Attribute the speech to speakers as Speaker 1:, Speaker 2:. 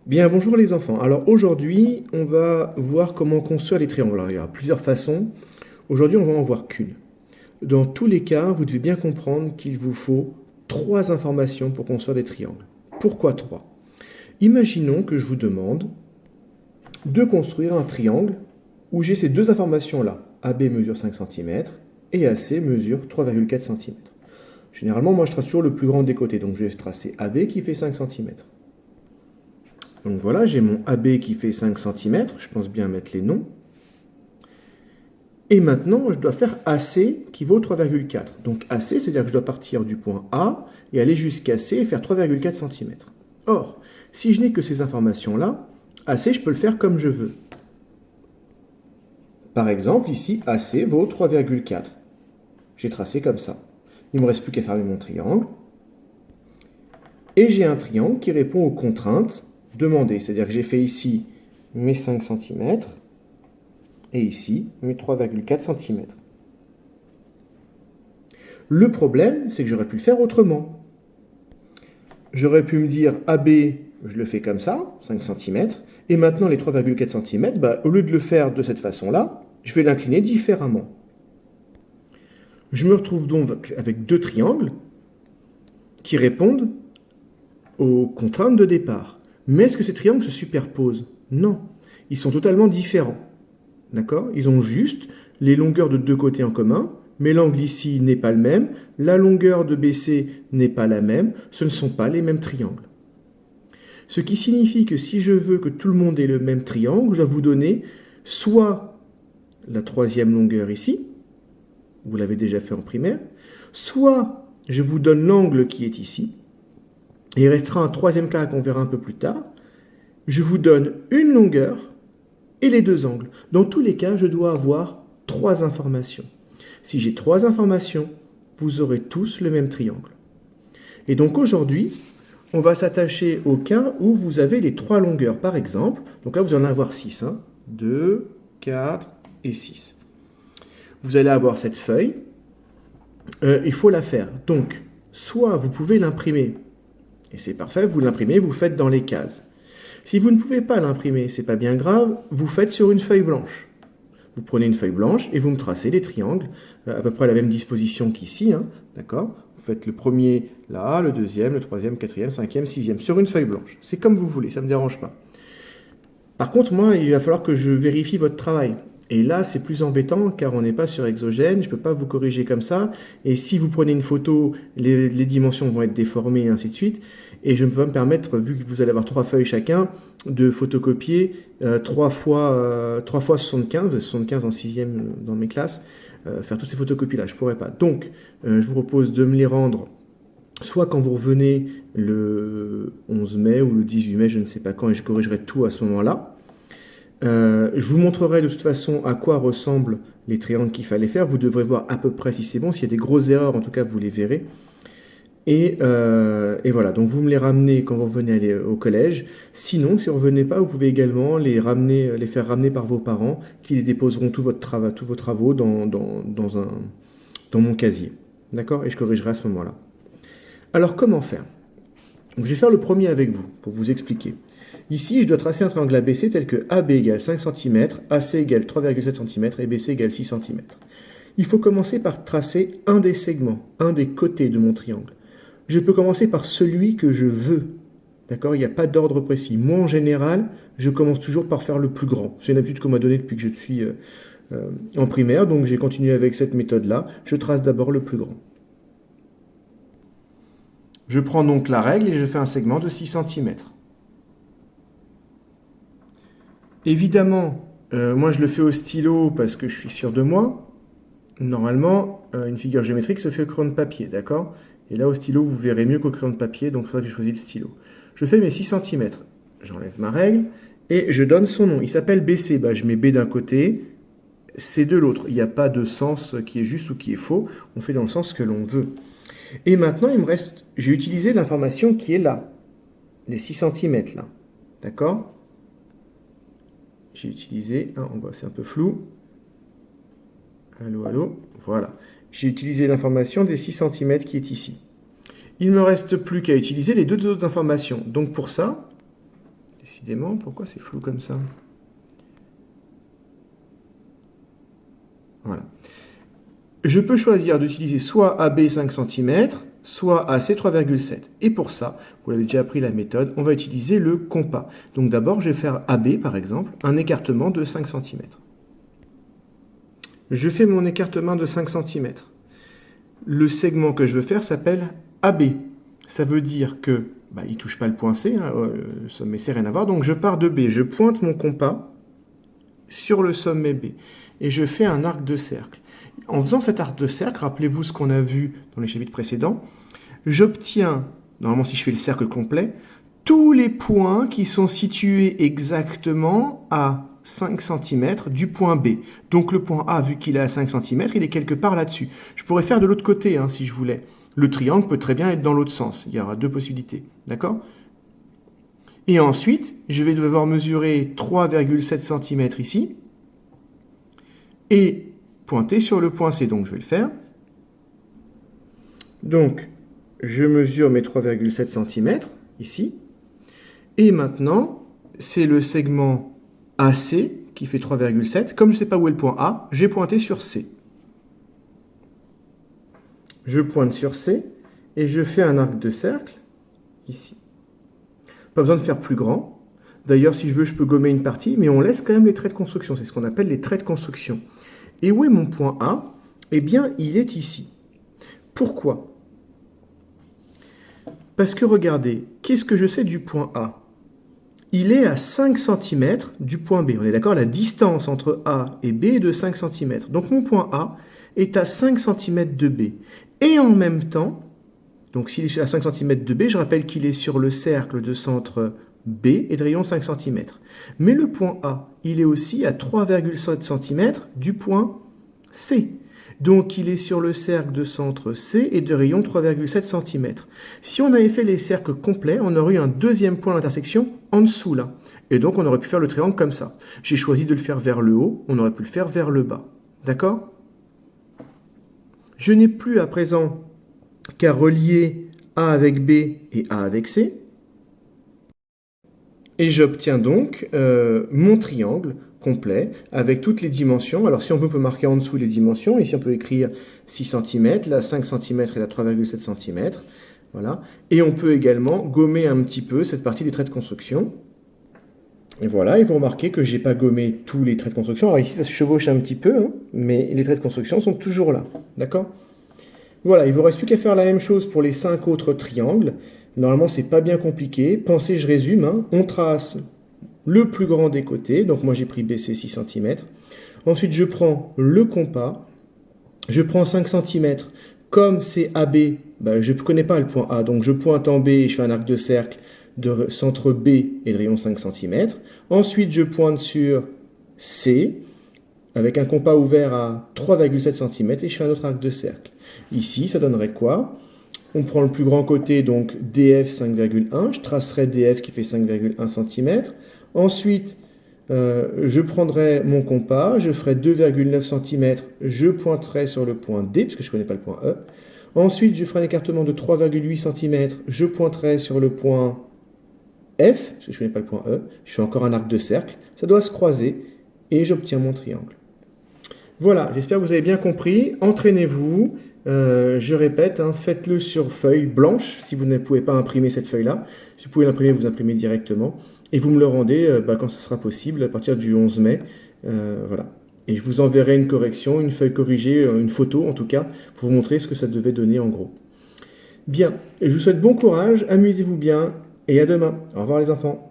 Speaker 1: Bien, bonjour les enfants. Alors aujourd'hui, on va voir comment construire les triangles. Alors, il y aura plusieurs façons. Aujourd'hui, on va en voir qu'une. Dans tous les cas, vous devez bien comprendre qu'il vous faut 3 informations pour construire des triangles. Pourquoi 3? Imaginons que je vous demande de construire un triangle où j'ai ces deux informations-là. AB mesure 5 cm et AC mesure 3,4 cm. Généralement, moi je trace toujours le plus grand des côtés, donc je vais tracer AB qui fait 5 cm. Donc voilà, j'ai mon AB qui fait 5 cm, je pense bien mettre les noms. Et maintenant, je dois faire AC qui vaut 3,4. Donc AC, c'est-à-dire que je dois partir du point A et aller jusqu'à C et faire 3,4 cm. Or, si je n'ai que ces informations-là, AC, je peux le faire comme je veux. Par exemple, ici, AC vaut 3,4. J'ai tracé comme ça. Il ne me reste plus qu'à fermer mon triangle. Et j'ai un triangle qui répond aux contraintes demandées. C'est-à-dire que j'ai fait ici mes 5 cm et ici mes 3,4 cm. Le problème, c'est que j'aurais pu le faire autrement. J'aurais pu me dire AB, je le fais comme ça, 5 cm, et maintenant les 3,4 cm, au lieu de le faire de cette façon-là, je vais l'incliner différemment. Je me retrouve donc avec deux triangles qui répondent aux contraintes de départ. Mais est-ce que ces triangles se superposent? Non, ils sont totalement différents. D'accord? Ils ont juste les longueurs de deux côtés en commun, mais l'angle ici n'est pas le même, la longueur de BC n'est pas la même, ce ne sont pas les mêmes triangles. Ce qui signifie que si je veux que tout le monde ait le même triangle, je dois vous donner soit la troisième longueur ici, vous l'avez déjà fait en primaire, soit je vous donne l'angle qui est ici, et il restera un troisième cas qu'on verra un peu plus tard, je vous donne une longueur et les deux angles. Dans tous les cas, je dois avoir 3 informations. Si j'ai 3 informations, vous aurez tous le même triangle. Et donc aujourd'hui, on va s'attacher au cas où vous avez les 3 longueurs. Par exemple, donc là vous allez en avoir 6. 2, 4 et 6. Vous allez avoir cette feuille. Il faut la faire. Donc, soit vous pouvez l'imprimer, et c'est parfait, vous l'imprimez, vous faites dans les cases. Si vous ne pouvez pas l'imprimer, c'est pas bien grave, vous faites sur une feuille blanche. Vous prenez une feuille blanche et vous me tracez les triangles, à peu près à la même disposition qu'ici, d'accord? Vous faites le premier là, le deuxième, le troisième, quatrième, cinquième, sixième, sur une feuille blanche. C'est comme vous voulez, ça ne me dérange pas. Par contre, moi, il va falloir que je vérifie votre travail. Et là, c'est plus embêtant car on n'est pas sur Exogène, je ne peux pas vous corriger comme ça. Et si vous prenez une photo, les dimensions vont être déformées et ainsi de suite. Et je ne peux pas me permettre, vu que vous allez avoir 3 feuilles chacun, de photocopier 3 fois 75, 75 en 6e dans mes classes, faire toutes ces photocopies-là, je ne pourrais pas. Donc, je vous propose de me les rendre soit quand vous revenez le 11 mai ou le 18 mai, je ne sais pas quand, et je corrigerai tout à ce moment-là. Je vous montrerai de toute façon à quoi ressemblent les triangles qu'il fallait faire. Vous devrez voir à peu près si c'est bon. S'il y a des grosses erreurs, en tout cas, vous les verrez. Et voilà, donc vous me les ramenez quand vous revenez aller au collège. Sinon, si vous ne revenez pas, vous pouvez également les faire ramener par vos parents qui les déposeront tous vos travaux dans mon casier. D'accord? Et je corrigerai à ce moment-là. Alors, comment faire? Donc, je vais faire le premier avec vous pour vous expliquer. Ici, je dois tracer un triangle ABC tel que AB égale 5 cm, AC égale 3,7 cm et BC égale 6 cm. Il faut commencer par tracer un des segments, un des côtés de mon triangle. Je peux commencer par celui que je veux. D'accord? Il n'y a pas d'ordre précis. Moi, en général, je commence toujours par faire le plus grand. C'est une habitude qu'on m'a donnée depuis que je suis en primaire, donc j'ai continué avec cette méthode-là. Je trace d'abord le plus grand. Je prends donc la règle et je fais un segment de 6 cm. Évidemment, moi je le fais au stylo parce que je suis sûr de moi. Normalement, une figure géométrique se fait au crayon de papier, d'accord? Et là, au stylo, vous verrez mieux qu'au crayon de papier, donc c'est pour ça que j'ai choisi le stylo. Je fais mes 6 cm. J'enlève ma règle et je donne son nom. Il s'appelle BC. Je mets B d'un côté, C de l'autre. Il n'y a pas de sens qui est juste ou qui est faux. On fait dans le sens que l'on veut. Et maintenant, il me reste... J'ai utilisé l'information qui est là. Les 6 cm là. D'accord? J'ai utilisé... on voit, c'est un peu flou. Allô, allô. Voilà. J'ai utilisé l'information des 6 cm qui est ici. Il ne me reste plus qu'à utiliser les deux autres informations. Donc pour ça, les Décidément, pourquoi c'est flou comme ça? Voilà. Je peux choisir d'utiliser soit AB 5 cm, soit AC 3,7. Et pour ça, vous l'avez déjà appris la méthode, on va utiliser le compas. Donc d'abord, je vais faire AB, par exemple, un écartement de 5 cm. Je fais mon écartement de 5 cm. Le segment que je veux faire s'appelle AB. Ça veut dire que il ne touche pas le point C, hein, le sommet C, rien à voir. Donc je pars de B, je pointe mon compas sur le sommet B. Et je fais un arc de cercle. En faisant cet arc de cercle, rappelez-vous ce qu'on a vu dans les chapitres précédents, j'obtiens, normalement si je fais le cercle complet, tous les points qui sont situés exactement à 5 cm du point B. Donc le point A, vu qu'il est à 5 cm, il est quelque part là-dessus. Je pourrais faire de l'autre côté, hein, si je voulais. Le triangle peut très bien être dans l'autre sens. Il y aura deux possibilités. D'accord? Et ensuite, je vais devoir mesurer 3,7 cm ici et pointer sur le point C. Donc je vais le faire. Donc, je mesure mes 3,7 cm ici. Et maintenant, c'est le segment AC qui fait 3,7. Comme je ne sais pas où est le point A, j'ai pointé sur C. Je pointe sur C et je fais un arc de cercle ici. Pas besoin de faire plus grand. D'ailleurs, si je veux, je peux gommer une partie, mais on laisse quand même les traits de construction. C'est ce qu'on appelle les traits de construction. Et où est mon point A? Eh bien, il est ici. Pourquoi? Parce que regardez, qu'est-ce que je sais du point A? Il est à 5 cm du point B. On est d'accord? La distance entre A et B est de 5 cm. Donc mon point A est à 5 cm de B. Et en même temps, donc s'il est à 5 cm de B, je rappelle qu'il est sur le cercle de centre B et de rayon 5 cm. Mais le point A, il est aussi à 3,7 cm du point C. Donc il est sur le cercle de centre C et de rayon 3,7 cm. Si on avait fait les cercles complets, on aurait eu un deuxième point d'intersection en dessous là. Et donc on aurait pu faire le triangle comme ça. J'ai choisi de le faire vers le haut, on aurait pu le faire vers le bas. D'accord? Je n'ai plus à présent qu'à relier A avec B et A avec C. Et j'obtiens donc mon triangle complet avec toutes les dimensions. Alors si on veut, on peut marquer en dessous les dimensions. Ici, on peut écrire 6 cm, là 5 cm et là 3,7 cm. Voilà. Et on peut également gommer un petit peu cette partie des traits de construction. Et voilà, et vous remarquez que je n'ai pas gommé tous les traits de construction. Alors ici, ça se chevauche un petit peu, hein, mais les traits de construction sont toujours là. D'accord? Voilà, il ne vous reste plus qu'à faire la même chose pour les 5 autres triangles. Normalement, ce n'est pas bien compliqué. Pensez, je résume, hein. On trace le plus grand des côtés. Donc moi, j'ai pris BC 6 cm. Ensuite, je prends le compas. Je prends 5 cm. Comme c'est AB, je ne connais pas le point A. Donc je pointe en B et je fais un arc de cercle de centre B et de rayon 5 cm. Ensuite, je pointe sur C avec un compas ouvert à 3,7 cm et je fais un autre arc de cercle. Ici, ça donnerait quoi? On prend le plus grand côté, donc DF 5,1. Je tracerai DF qui fait 5,1 cm. Ensuite, je prendrai mon compas, je ferai 2,9 cm. Je pointerai sur le point D, puisque je ne connais pas le point E. Ensuite, je ferai un écartement de 3,8 cm. Je pointerai sur le point F, parce que je ne connais pas le point E. Je fais encore un arc de cercle. Ça doit se croiser et j'obtiens mon triangle. Voilà, j'espère que vous avez bien compris. Entraînez-vous. Je répète, hein, faites-le sur feuille blanche si vous ne pouvez pas imprimer cette feuille-là. Si vous pouvez l'imprimer, vous imprimez directement. Et vous me le rendez quand ce sera possible, à partir du 11 mai. Voilà. Et je vous enverrai une correction, une feuille corrigée, une photo en tout cas, pour vous montrer ce que ça devait donner en gros. Bien, je vous souhaite bon courage, amusez-vous bien et à demain. Au revoir les enfants.